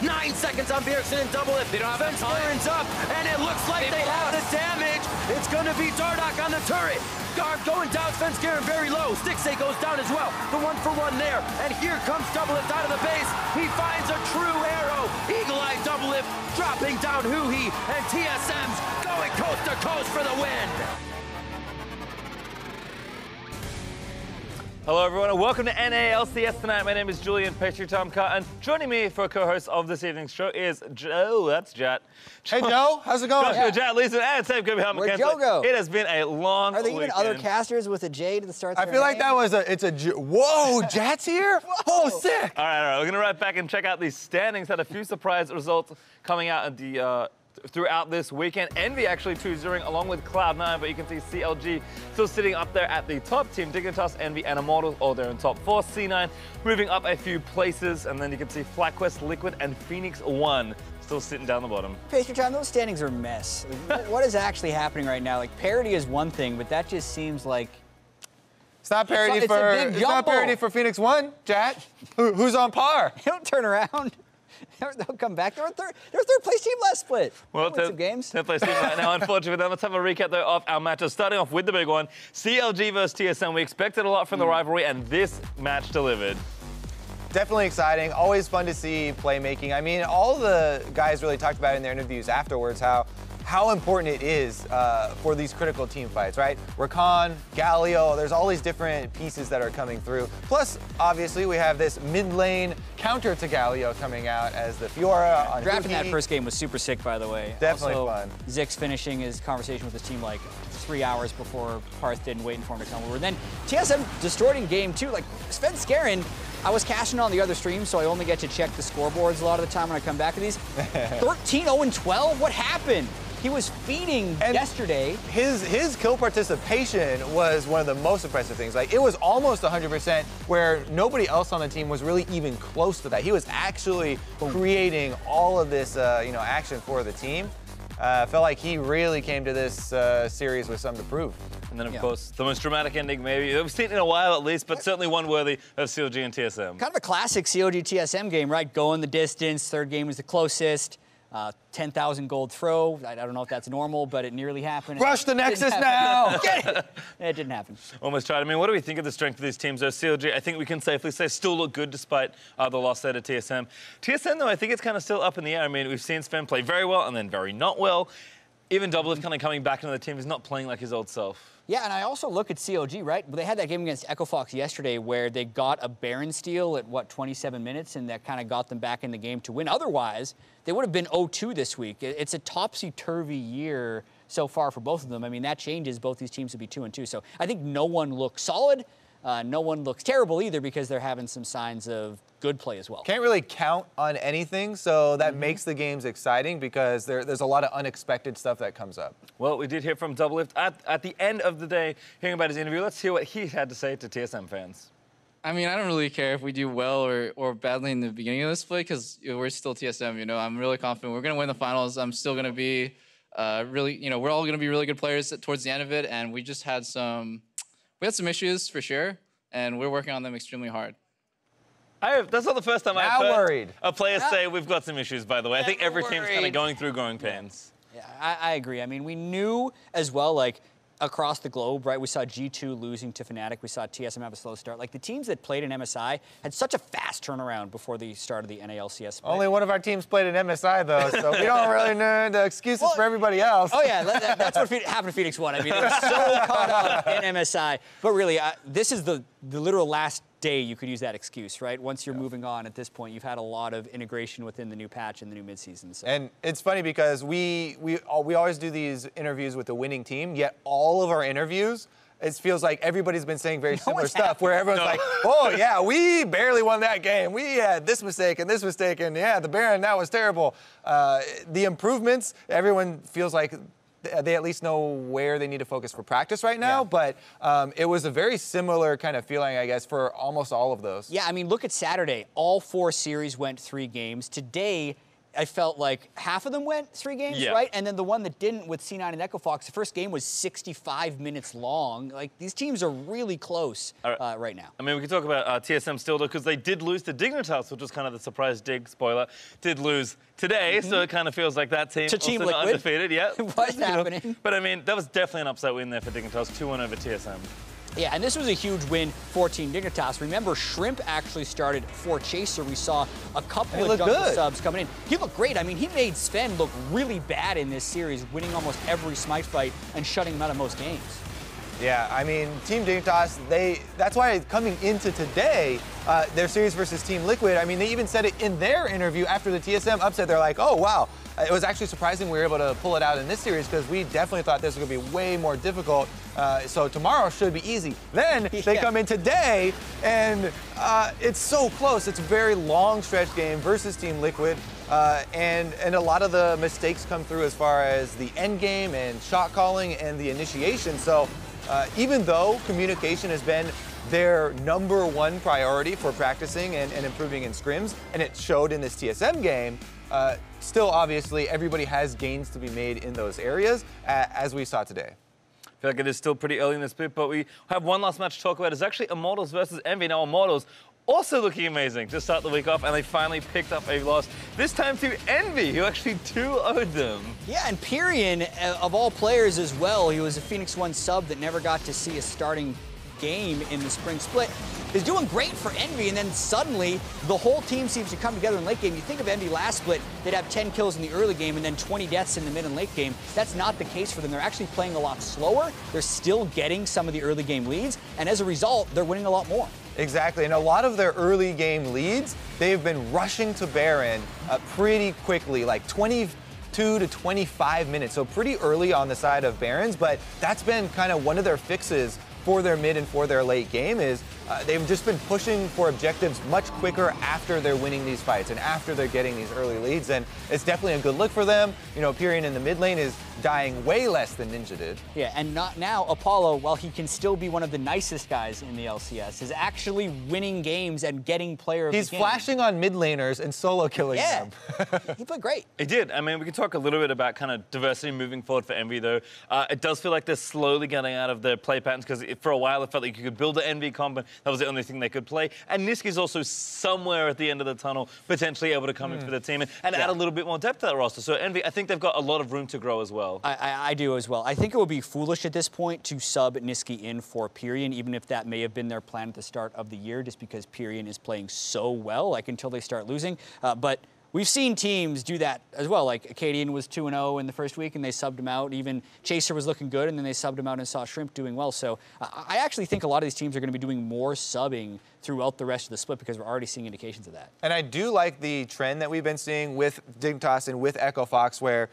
9 seconds on Bjergsen and double it. Fence burns up, and it looks like they have the damage. It's going to be Dardoch on the turret. Garb going down, Svenskeren very low. Stixay goes down as well. The 1-for-1 there. And here comes Doublelift out of the base. He finds a true arrow. Eagle-Eye Doublelift dropping down Huhi, and TSM's going coast to coast for the win. Hello everyone and welcome to NA LCS tonight. My name is Julian PastryTime, and joining me for a co-host of this evening's show is Joe. That's Jatt. Hey Joe, how's it going? Joshua, Jatt, Lisa, and Sam Gibby. Where'd Joe go? It has been a long Are there weekend. even other casters with a J to the start? I feel like that was whoa, Jatt's here? Oh, sick. All right. We're going to right back and check out these standings. Had a few surprise results coming out at the throughout this weekend. Envy actually 2-0 along with Cloud9, but you can see CLG still sitting up there at the top. Team Dignitas, Envy, and Immortals all there in top 4. C9 moving up a few places, and then you can see FlatQuest, Liquid, and Phoenix 1 still sitting down the bottom. PastryTime, those standings are a mess. What is actually happening right now? Like, parity is one thing, but that just seems like... It's not parity not parity for Phoenix 1, Jatt. Who's on par? Don't turn around. They'll come back. They're third place team last split. Well, some games. 10th place team right now, unfortunately. Then let's have a recap though of our matches. Starting off with the big one, CLG versus TSM. We expected a lot from the rivalry, and this match delivered. Definitely exciting. Always fun to see playmaking. I mean, all the guys really talked about in their interviews afterwards how important it is for these critical team fights, right? Rakan, Galio, there's all these different pieces that are coming through. Plus, obviously, we have this mid lane counter to Galio coming out as the Fiora on Drafting Huhi. that first game was super sick, by the way. Definitely also, fun. Zix finishing his conversation with his team like 3 hours before Parth didn't wait for him to come over. And then TSM destroyed in game 2. Like, Svenskeren, I was cashing on the other stream, so I only get to check the scoreboards a lot of the time when I come back to these. 13-0-12? What happened? He was feeding yesterday. His kill participation was one of the most impressive things. Like, it was almost 100%, where nobody else on the team was really even close to that. He was actually creating all of this, action for the team. Felt like he really came to this series with something to prove. And then, of course, the most dramatic ending maybe we've seen in a while at least, but certainly one worthy of CLG and TSM. Kind of a classic CLG-TSM game, right? Going the distance. Third game was the closest. 10,000 gold throw. I don't know if that's normal, but it nearly happened. Rush the Nexus now! Get it! It didn't happen. Almost tried. I mean, what do we think of the strength of these teams? Though CLG, I think we can safely say, still look good despite the loss there to TSM. TSM, though, I think it's kind of still up in the air. I mean, we've seen Sven play very well and then very not well. Even Doublelift kind of coming back into the team. He's not playing like his old self. Yeah, and I also look at CLG, right? They had that game against Echo Fox yesterday where they got a Baron steal at, 27 minutes, and that kind of got them back in the game to win. Otherwise, they would have been 0-2 this week. It's a topsy-turvy year so far for both of them. I mean, that changes. Both these teams would be 2-2. So I think no one looks solid. No one looks terrible either because they're having some signs of good play as well. Can't really count on anything, so that makes the games exciting because there's a lot of unexpected stuff that comes up. Well, we did hear from Doublelift at the end of the day, hearing about his interview. Let's hear what he had to say to TSM fans. I mean, I don't really care if we do well or badly in the beginning of this play because we're still TSM, I'm really confident we're going to win the finals. I'm still going to be really, we're all going to be really good players towards the end of it, and we just had some issues for sure, and we're working on them extremely hard. That's not the first time I've heard a player say we've got some issues, by the way. I think every team's kind of going through growing pains. Yeah, I agree. I mean, we knew as well, like, across the globe, right? We saw G2 losing to Fnatic. We saw TSM have a slow start. Like, the teams that played in MSI had such a fast turnaround before the start of the NA LCS split. Only one of our teams played in MSI, though, so we don't really know the excuses for everybody else. Oh, yeah, that's what happened to Phoenix 1. I mean, they were so caught up in MSI. But really, this is the literal last day you could use that excuse, right? Once you're moving on at this point, you've had a lot of integration within the new patch and the new midseason. So. And it's funny because we always do these interviews with the winning team, yet all of our interviews, it feels like everybody's been saying very similar stuff where everyone's like, oh, yeah, we barely won that game. We had this mistake, and yeah, the Baron, that was terrible. The improvements, everyone feels like they at least know where they need to focus for practice right now, but it was a very similar kind of feeling, I guess, for almost all of those. Yeah, I mean, look at Saturday. All 4 series went 3 games. Today, I felt like half of them went 3 games, right? And then the one that didn't with C9 and Echo Fox, the first game was 65 minutes long. Like, these teams are really close right now. I mean, we can talk about TSM still, though, because they did lose to Dignitas, which was kind of the surprise dig, spoiler. Did lose today, so it kind of feels like that team to Team also not Liquid. undefeated yet. What's happening? But, I mean, that was definitely an upset win there for Dignitas, 2-1 over TSM. Yeah, and this was a huge win for Team Dignitas. Remember, Shrimp actually started for Chaser. We saw a couple of jungle subs coming in. He looked great. I mean, he made Sven look really bad in this series, winning almost every Smite fight and shutting him out of most games. Yeah, I mean, Team Dignitas, that's why coming into today, their series versus Team Liquid, I mean, they even said it in their interview after the TSM upset. They're like, oh, wow. It was actually surprising we were able to pull it out in this series because we definitely thought this was going to be way more difficult. So tomorrow should be easy. Then they come in today, and it's so close. It's a very long stretch game versus Team Liquid. And a lot of the mistakes come through as far as the end game and shot calling and the initiation. So even though communication has been their #1 priority for practicing and improving in scrims, and it showed in this TSM game, still obviously everybody has gains to be made in those areas, as we saw today. I feel like it is still pretty early in this bit, but we have one last match to talk about. It's actually Immortals versus Envy. Now, Immortals also looking amazing to start the week off, and they finally picked up a loss, this time to Envy, who actually 2-0'd them. Yeah, and Pyrion, of all players as well, he was a Phoenix 1 sub that never got to see a starting game in the spring split, is doing great for Envy, and then suddenly the whole team seems to come together in late game. You think of Envy last split, they'd have 10 kills in the early game and then 20 deaths in the mid and late game. That's not the case for them. They're actually playing a lot slower. They're still getting some of the early game leads, and as a result, they're winning a lot more. Exactly, and a lot of their early game leads, they've been rushing to Baron pretty quickly, like 22 to 25 minutes, so pretty early on the side of Barons, but that's been kind of one of their fixes for their mid and for their late game is they've just been pushing for objectives much quicker after they're winning these fights and after they're getting these early leads, and it's definitely a good look for them. You know, Pyrion in the mid lane is dying way less than Ninja did. Yeah, and not now, Apollo, while he can still be one of the nicest guys in the LCS, is actually winning games and getting player of the game. He's flashing on mid laners and solo killing them. He played great. He did. I mean, we can talk a little bit about kind of diversity moving forward for Envy, though. It does feel like they're slowly getting out of their play patterns, because for a while it felt like you could build an Envy comp, and that was the only thing they could play. And Niski's also somewhere at the end of the tunnel, potentially able to come in for the team and add a little bit more depth to that roster. So Envy, I think they've got a lot of room to grow as well. I do as well. I think it would be foolish at this point to sub Niski in for Pyrion, even if that may have been their plan at the start of the year, just because Pyrion is playing so well, like until they start losing. But we've seen teams do that as well. Like Acadian was 2-0 in the first week, and they subbed him out. Even Chaser was looking good, and then they subbed him out and saw Shrimp doing well. So I actually think a lot of these teams are going to be doing more subbing throughout the rest of the split, because we're already seeing indications of that. And I do like the trend that we've been seeing with Dignitas and with Echo Fox, where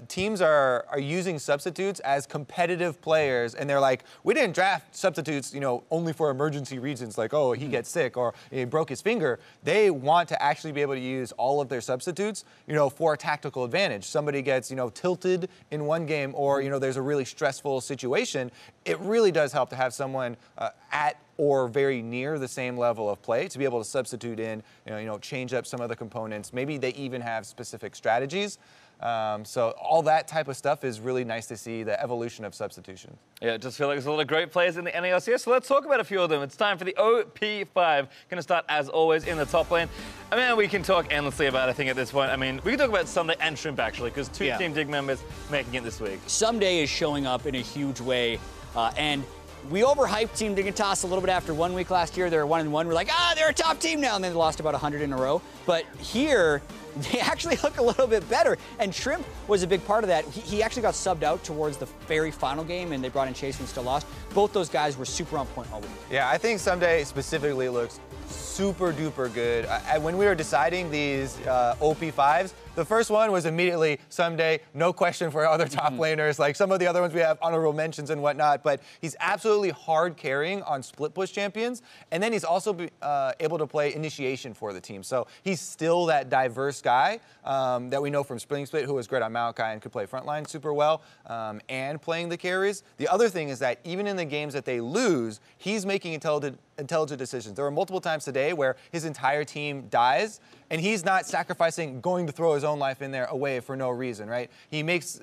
teams are using substitutes as competitive players, and they're like, we didn't draft substitutes, you know, only for emergency reasons, like, oh, he gets sick or he broke his finger. They want to actually be able to use all of their substitutes, you know, for a tactical advantage. Somebody gets, you know, tilted in one game, or, you know, there's a really stressful situation. It really does help to have someone at or very near the same level of play to be able to substitute in, you know, change up some of the components. Maybe they even have specific strategies. So all that type of stuff is really nice to see, the evolution of substitution. Yeah, it just feels like there's a lot of great players in the NA LCS, so let's talk about a few of them. It's time for the OP5. Going to start, as always, in the top lane. I mean, we can talk endlessly about it, I think, at this point. I mean, we can talk about Sunday and Shrimp, actually, because two Team Dig members making it this week. Someday is showing up in a huge way, and we overhyped Team Dignitas a little bit after 1 week last year. They were 1-1. We're like, they're a top team now, and then they lost about 100 in a row. But here, they actually look a little bit better, and Shrimp was a big part of that. He actually got subbed out towards the very final game, and they brought in Chase and still lost. Both those guys were super on point all week. Yeah, I think Someday specifically looks super duper good. When we were deciding these OP5s, the first one was immediately Someday, no question for other top laners. Like some of the other ones we have honorable mentions and whatnot, but he's absolutely hard carrying on split push champions. And then he's also able to play initiation for the team. So he's still that diverse guy that we know from Spring Split, who was great on Maokai and could play frontline super well, and playing the carries. The other thing is that even in the games that they lose, he's making intelligent decisions. There were multiple times times today where his entire team dies, and he's not sacrificing going to throw his own life in there away for no reason, right? He makes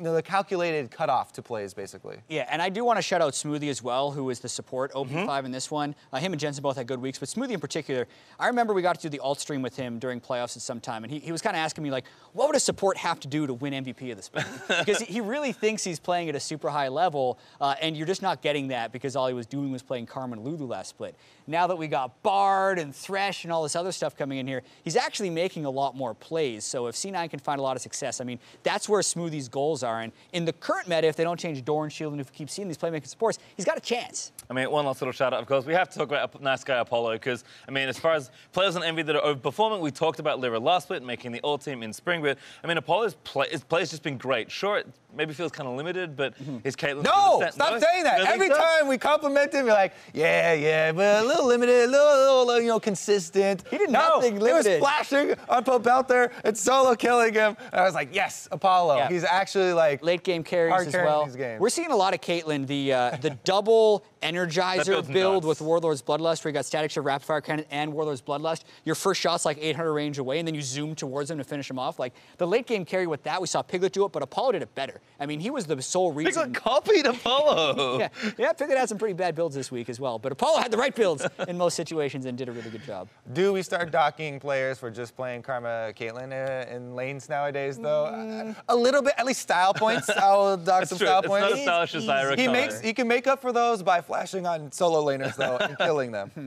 the calculated cutoff to plays, basically. Yeah, and I do want to shout out Smoothie as well, who is the support OP5 in this one. Him and Jensen both had good weeks, but Smoothie in particular, I remember we got to do the alt stream with him during playoffs at some time, and he was kind of asking me, like, what would a support have to do to win MVP of the split? Because he really thinks he's playing at a super high level, and you're just not getting that because all he was doing was playing Karma and Lulu last split. Now that we got Bard and Thresh and all this other stuff coming in here, he's actually making a lot more plays. So if C9 can find a lot of success, I mean, that's where Smoothie's goals are. And in the current meta, if they don't change Door and Shield and if we keep seeing these playmaking supports, he's got a chance. I mean, one last little shout out, of course. We have to talk about nice guy Apollo because, I mean, as far as players on Envy that are overperforming, we talked about Lyra last split, making the all-team in spring, but, I mean, Apollo's his play's just been great. Sure, it maybe feels kind of limited, but his Caitlyn... No! Stop saying that! Every time we compliment him, you're like, yeah, but a little limited, a little consistent. He did nothing limited. He was flashing on Pope out there and solo killing him. And I was like, yes, Apollo. Yeah. He's actually, like... late game carries as well. We're seeing a lot of Caitlyn, the double Energizer build with Warlord's Bloodlust, where you got Static Shield, Rapid Fire Cannon, and Warlord's Bloodlust. Your first shot's like 800 range away, and then you zoom towards him to finish him off. Like, the late game carry with that, we saw Piglet do it, but Apollo did it better. I mean, he was the sole reason. Piglet copied Apollo. yeah, Piglet had some pretty bad builds this week as well, but Apollo had the right builds in most situations and did a really good job. Do we start docking players for just playing Karma Caitlyn in lanes nowadays, though? A little bit, at least style points. I'll dock some style points. It's not as stylish as he can make up for those by flashing on solo laners, though, and killing them. All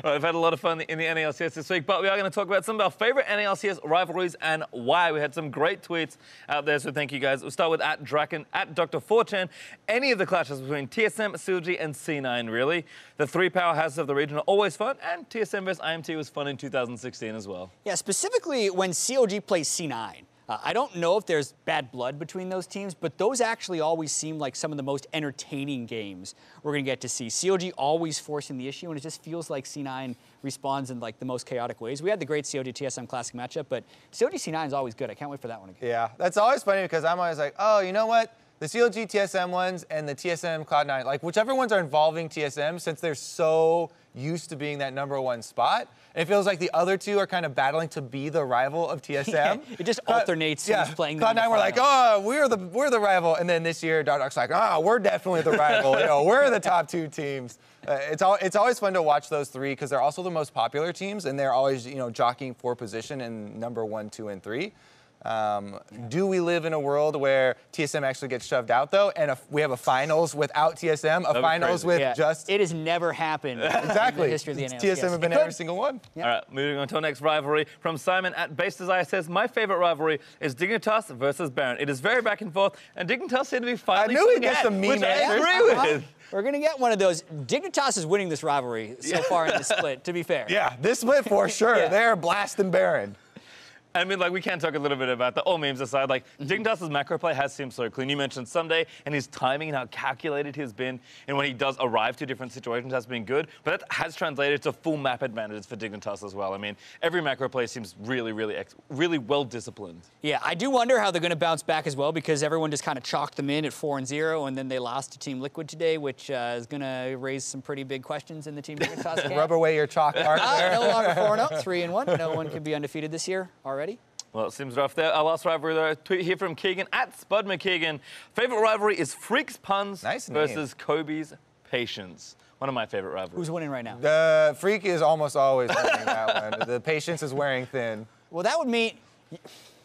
right, we've had a lot of fun in the NA LCS this week, but we are going to talk about some of our favorite NA LCS rivalries and why. We had some great tweets out there, so thank you guys. We'll start with @Draken, @Dr4chan. Any of the clashes between TSM, CLG, and C9, really. The three powerhouses of the region are always fun, and TSM vs IMT was fun in 2016 as well. Yeah, specifically when CLG plays C9. I don't know if there's bad blood between those teams, but those actually always seem like some of the most entertaining games we're going to get to see. CLG always forcing the issue, and it just feels like C9 responds in like the most chaotic ways. We had the great CLG TSM Classic matchup, but CLG C9 is always good. I can't wait for that one again. Yeah, that's always funny because I'm always like, oh, you know what? The CLG TSM ones and the TSM Cloud9, like whichever ones are involving TSM, since they're so used to being that #1 spot, it feels like the other two are kind of battling to be the rival of TSM. Yeah, it just alternates who's playing them. Cloud9 were like, oh, we're the rival, and then this year Dark's like, oh, we're definitely the rival. We're the top two teams. It's always fun to watch those three because they're also the most popular teams, and they're always jockeying for position in #1, 2, and 3. Do we live in a world where TSM actually gets shoved out, though, and we have a finals without TSM, a finals with just... It has never happened exactly. in the history of the NA LCS. TSM have been every single one. Yeah. All right, moving on to our next rivalry. From Simon @BaseDesire says, my favorite rivalry is Dignitas versus Baron. It is very back and forth, and Dignitas seem to be finally... I knew he'd get some mean answers. I agree with. We're going to get one of those. Dignitas is winning this rivalry so far in the split, to be fair. Yeah, this split for sure. They're blasting Baron. I mean, like, we can talk a little bit about that. All memes aside, like, Dignitas' macro play has seemed so clean. You mentioned Sunday, and his timing and how calculated he's been, and when he does arrive to different situations has been good, but that has translated to full map advantages for Dignitas as well. I mean, every macro play seems really, really well-disciplined. Yeah, I do wonder how they're going to bounce back as well, because everyone just kind of chalked them in at 4-0, and then they lost to Team Liquid today, which is going to raise some pretty big questions in the Team Dignitas camp. Rub away your chalk mark there. No longer 4-0, 3-1. No one can be undefeated this year already. Well, it seems rough there. Our last rivalry, though, a tweet here from Keegan @SpudMcKeegan. Favorite rivalry is Freak's Puns versus Kobe's Patience. One of my favorite rivalries. Who's winning right now? The Freak is almost always winning that one. The Patience is wearing thin. Well, that would mean...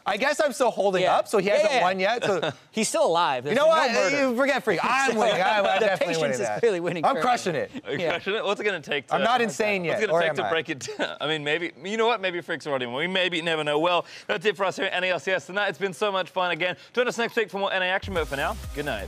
I guess I'm still holding up, so he hasn't won yet. So he's still alive. You know what? You forget Freak. I'm winning. I'm definitely winning that. Is clearly winning. I'm crushing it. Crushing it? What's it going to take to... I'm not insane yet. What's it going to take to break it down? I mean, maybe... You know what? Maybe Freak's already won. We maybe never know. Well, that's it for us here at NA LCS tonight. It's been so much fun again. Join us next week for more NA action, but for now, good night.